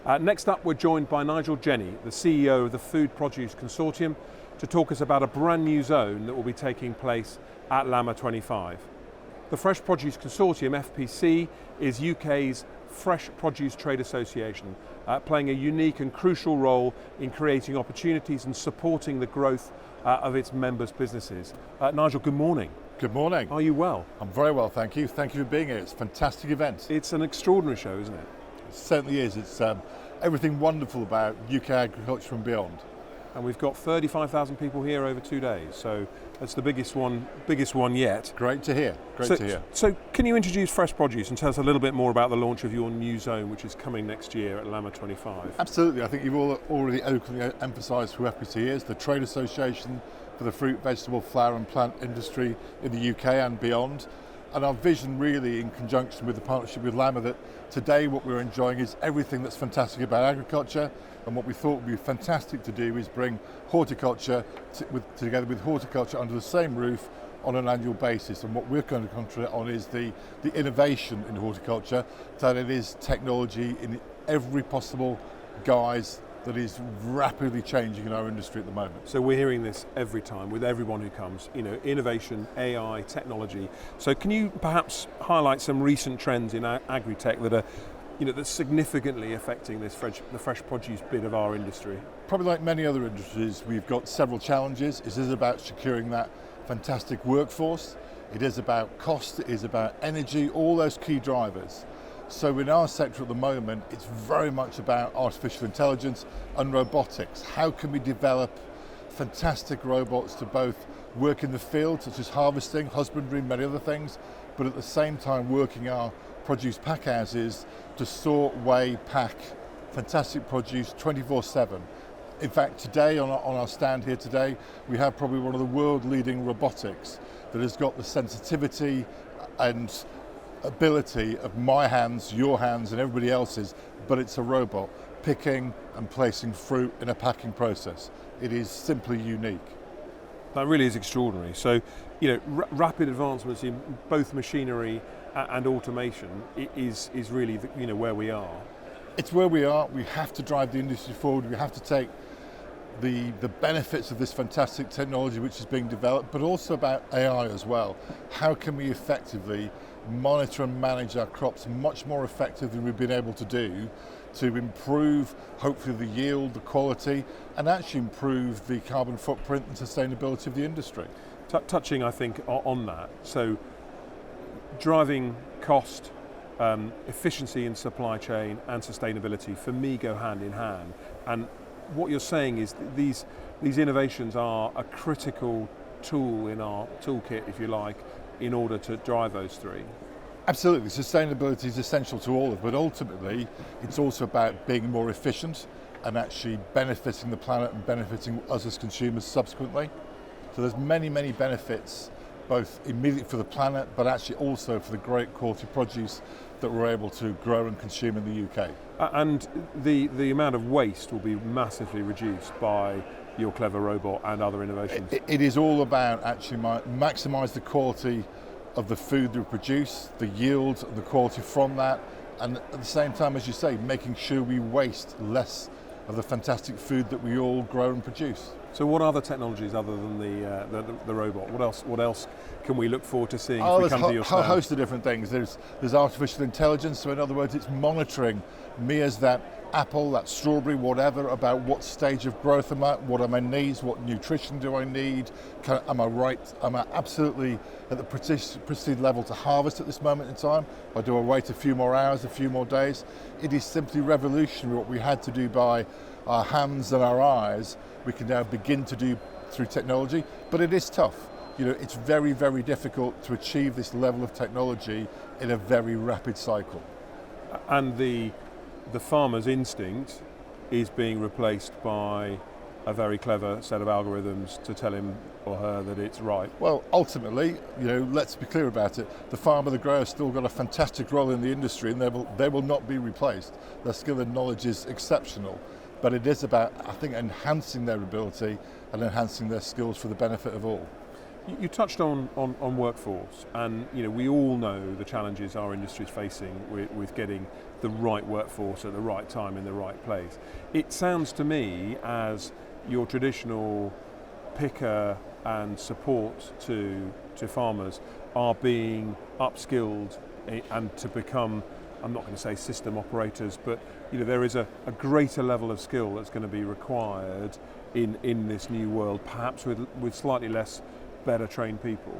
Next up, we're joined by Nigel Jenney, the CEO of the Produce Consortium, to talk us about a brand new zone that will be taking place at LAMMA 25. The Fresh Produce Consortium, FPC, is UK's fresh produce trade association, playing a unique and crucial role in creating opportunities and supporting the growth of its members' businesses. Nigel, good morning. Good morning. Are you well? I'm very well, thank you. Thank you for being here. It's a fantastic event. It's an extraordinary show, isn't it? It certainly is. It's everything wonderful about UK agriculture and beyond. And we've got 35,000 people here over 2 days, so that's the biggest one yet. Great to hear. Great to hear. So can you introduce Fresh Produce and tell us a little bit more about the launch of your new zone, which is coming next year at LAMMA 25? Absolutely. I think you've all already openly emphasised who FPC is, the trade association for the fruit, vegetable, flower and plant industry in the UK and beyond. And our vision really, in conjunction with the partnership with LAMMA, that today what we're enjoying is everything that's fantastic about agriculture, and what we thought would be fantastic to do is bring horticulture together with horticulture under the same roof on an annual basis. And what we're going to concentrate on is the innovation in horticulture, that it is technology in every possible guise that is rapidly changing in our industry at the moment. So we're hearing this every time with everyone who comes, innovation, AI, technology. So can you perhaps highlight some recent trends in agri-tech that are that's significantly affecting the fresh produce bit of our industry? Probably like many other industries, we've got several challenges. It is about securing that fantastic workforce. It is about cost, it is about energy, all those key drivers. So in our sector at the moment, it's very much about artificial intelligence and robotics. How can we develop fantastic robots to both work in the field, such as harvesting, husbandry, many other things, but at the same time working our produce pack houses to sort, weigh, pack fantastic produce 24/7. In fact, today on our stand here today, we have probably one of the world-leading robotics that has got the sensitivity and ability of my hands, your hands and everybody else's, but it's a robot picking and placing fruit in a packing process. It is simply unique. That really is extraordinary. So, rapid advancements in both machinery and automation is really where we are. It's where we are. We have to drive the industry forward. We have to take the benefits of this fantastic technology which is being developed, but also about AI as well. How can we effectively monitor and manage our crops much more effectively than we've been able to do to improve, hopefully, the yield, the quality, and actually improve the carbon footprint and sustainability of the industry. Touching, I think, on that, so driving cost, efficiency in supply chain and sustainability, for me, go hand in hand. And what you're saying is these innovations are a critical tool in our toolkit, if you like, in order to drive those three. Absolutely, sustainability is essential to all of it, but ultimately it's also about being more efficient and actually benefiting the planet and benefiting us as consumers subsequently. So there's many, many benefits, both immediately for the planet, but actually also for the great quality produce that we're able to grow and consume in the UK. And the amount of waste will be massively reduced by your clever robot and other innovations. It is all about actually maximise the quality of the food that we produce, the yield and the quality from that, and at the same time, as you say, making sure we waste less of the fantastic food that we all grow and produce. So what other technologies other than the robot? What else can we look forward to seeing if we come to your stand? A host of different things. There's artificial intelligence, so in other words, it's monitoring me as that apple, that strawberry, whatever, about what stage of growth am I, what are my needs, what nutrition do I need, am I absolutely at the pristine level to harvest at this moment in time, or do I wait a few more hours, a few more days? It is simply revolutionary what we had to do by our hands and our eyes, we can now begin to do through technology, but it is tough. It's very, very difficult to achieve this level of technology in a very rapid cycle. And the farmer's instinct is being replaced by a very clever set of algorithms to tell him or her that it's right. Well, ultimately, let's be clear about it. The farmer, the grower, still got a fantastic role in the industry, and they will not be replaced. Their skill and knowledge is exceptional, but it is about, I think, enhancing their ability and enhancing their skills for the benefit of all. You touched on workforce, and we all know the challenges our industry is facing with getting the right workforce at the right time in the right place. It sounds to me as your traditional picker and support to farmers are being upskilled and to become, I'm not going to say system operators, but there is a greater level of skill that's going to be required in this new world, perhaps with slightly less better trained people.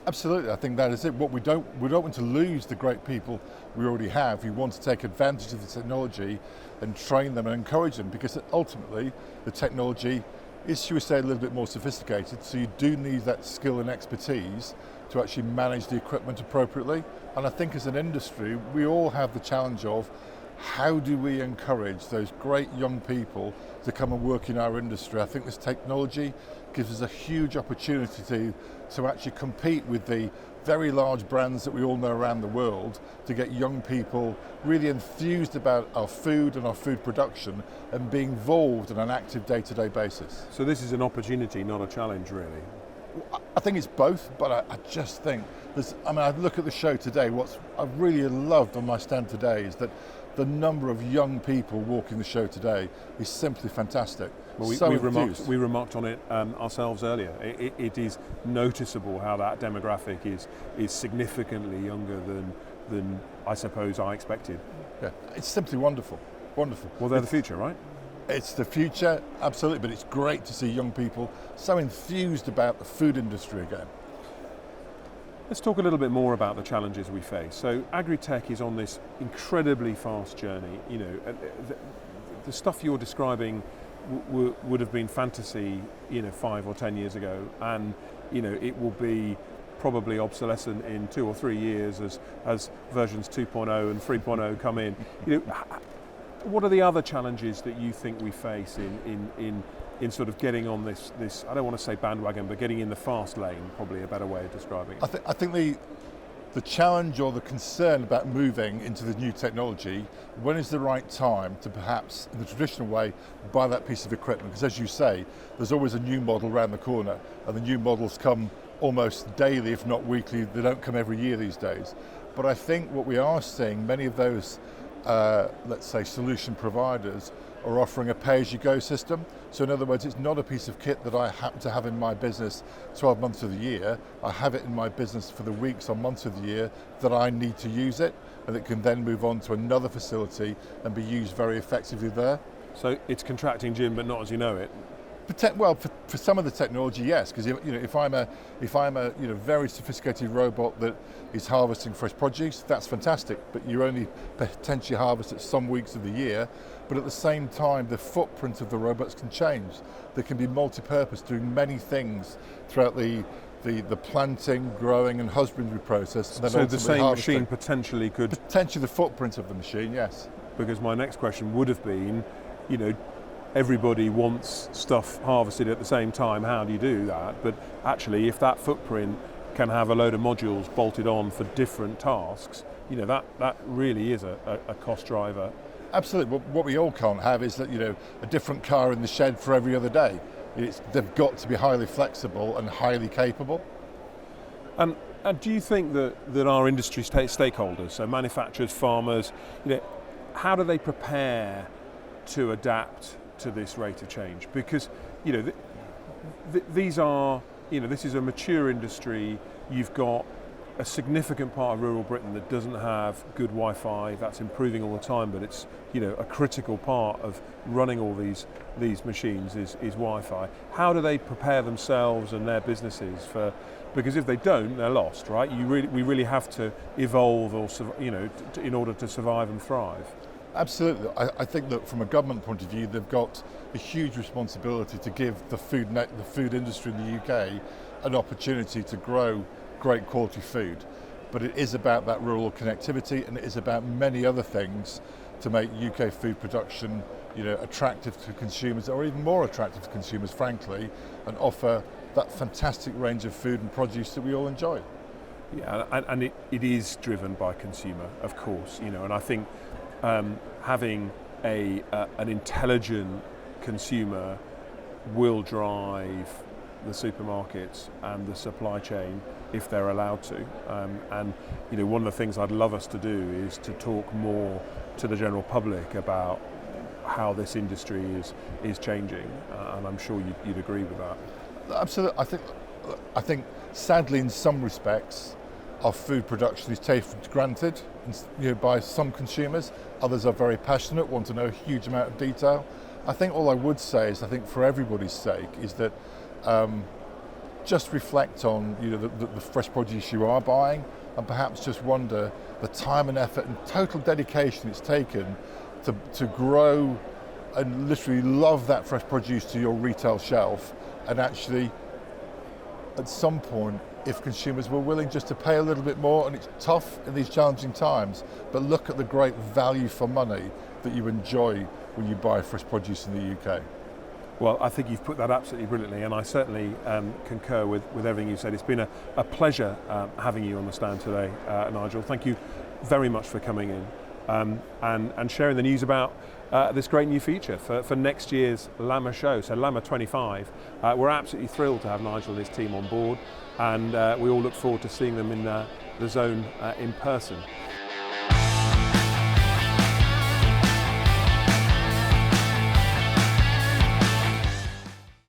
Absolutely, I think that is it. What we don't want to lose the great people we already have. We want to take advantage of the technology and train them and encourage them, because ultimately the technology is, should we say, a little bit more sophisticated, so you do need that skill and expertise to actually manage the equipment appropriately. And I think as an industry, we all have the challenge of how do we encourage those great young people to come and work in our industry. I think this technology gives us a huge opportunity to actually compete with the very large brands that we all know around the world, to get young people really enthused about our food and our food production and being involved on an active day-to-day basis. So this is an opportunity, not a challenge, really. I think it's both, but I just think I look at the show today, what I've really loved on my stand today is that the number of young people walking the show today is simply fantastic. Well, we remarked on it ourselves earlier. It is noticeable how that demographic is significantly younger than I suppose I expected. Yeah, it's simply wonderful, wonderful. Well, they're the future, right? It's the future, absolutely, but it's great to see young people so enthused about the food industry again. Let's talk a little bit more about the challenges we face. So Agritech is on this incredibly fast journey. The stuff you're describing would have been fantasy 5 or 10 years ago, and it will be probably obsolescent in 2 or 3 years as versions 2.0 and 3.0 come in. What are the other challenges that you think we face in sort of getting on this, I don't want to say bandwagon, but getting in the fast lane, probably a better way of describing it? I think the challenge or the concern about moving into the new technology, when is the right time to perhaps, in the traditional way, buy that piece of equipment? Because as you say, there's always a new model around the corner, and the new models come almost daily, if not weekly. They don't come every year these days. But I think what we are seeing, many of those let's say solution providers are offering a pay-as-you-go system. So in other words, it's not a piece of kit that I happen to have in my business 12 months of the year. I have it in my business for the weeks or months of the year that I need to use it, and it can then move on to another facility and be used very effectively there. So it's contracting, Jim, but not as you know it. Well, for some of the technology, yes, because if I'm a very sophisticated robot that is harvesting fresh produce, that's fantastic. But you only potentially harvest at some weeks of the year. But at the same time, the footprint of the robots can change. They can be multi-purpose, doing many things throughout the planting, growing, and husbandry process. And then so the same harvesting. Machine potentially could potentially the footprint of the machine, yes. Because my next question would have been, everybody wants stuff harvested at the same time. How do you do that? But actually, if that footprint can have a load of modules bolted on for different tasks, that really is a cost driver. Absolutely. What we all can't have is that a different car in the shed for every other day. They've got to be highly flexible and highly capable. And do you think that our industry stakeholders, so manufacturers, farmers, how do they prepare to adapt to this rate of change? Because these are this is a mature industry. You've got a significant part of rural Britain that doesn't have good Wi-Fi. That's improving all the time, but it's a critical part of running all these machines is Wi-Fi. How do they prepare themselves and their businesses for? Because if they don't, they're lost, right? We really have to evolve, or in order to survive and thrive. Absolutely. I think that from a government point of view, they've got a huge responsibility to give the food industry in the UK an opportunity to grow great quality food. But it is about that rural connectivity, and it is about many other things to make UK food production attractive to consumers, or even more attractive to consumers, frankly, and offer that fantastic range of food and produce that we all enjoy. Yeah, and it is driven by consumer, of course, and I think having an intelligent consumer will drive the supermarkets and the supply chain if they're allowed to. And one of the things I'd love us to do is to talk more to the general public about how this industry is changing, and I'm sure you'd agree with that. Absolutely. I think sadly in some respects our food production is taken for granted by some consumers. Others are very passionate, want to know a huge amount of detail. I think all I would say is, I think for everybody's sake, is that just reflect on the fresh produce you are buying, and perhaps just wonder the time and effort and total dedication it's taken to grow and literally love that fresh produce to your retail shelf. And actually, at some point, if consumers were willing just to pay a little bit more, and it's tough in these challenging times, but look at the great value for money that you enjoy when you buy fresh produce in the UK. Well, I think you've put that absolutely brilliantly, and I certainly concur with everything you said. It's been a pleasure having you on the stand today, Nigel. Thank you very much for coming in and sharing the news about this great new feature for next year's LAMMA show, so LAMMA 25. We're absolutely thrilled to have Nigel and his team on board, and we all look forward to seeing them in the zone in person.